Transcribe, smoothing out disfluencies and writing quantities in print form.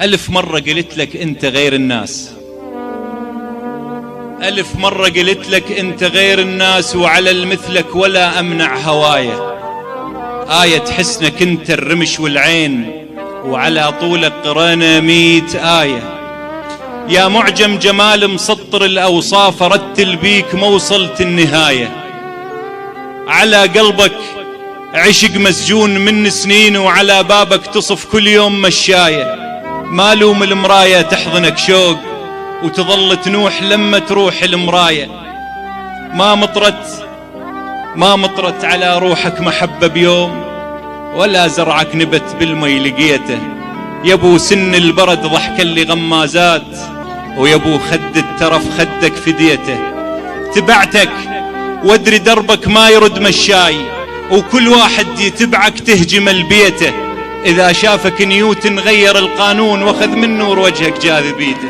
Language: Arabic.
ألف مرة قلت لك أنت غير الناس، ألف مرة قلت لك أنت غير الناس، وعلى المثلك ولا أمنع هواية. آية حسنك أنت الرمش والعين، وعلى طولك قرأنا 100 آية. يا معجم جمال مسطر الأوصاف، رتل بيك ما وصلت النهاية. على قلبك عشق مسجون من سنين، وعلى بابك تصف كل يوم مشاية. ما لوم المراية تحضنك شوق، وتظل تنوح لما تروح المراية. ما مطرت على روحك محبة بيوم، ولا زرعك نبت بالمي لقيته. يبو سن البرد ضحك اللي غمازات، ويبو خد الترف خدك فديته. تبعتك وادري دربك ما يرد مشاي، وكل واحد يتبعك تهجم البيته. إذا شافك نيوتن غير القانون، واخذ من نور وجهك جاذبيته.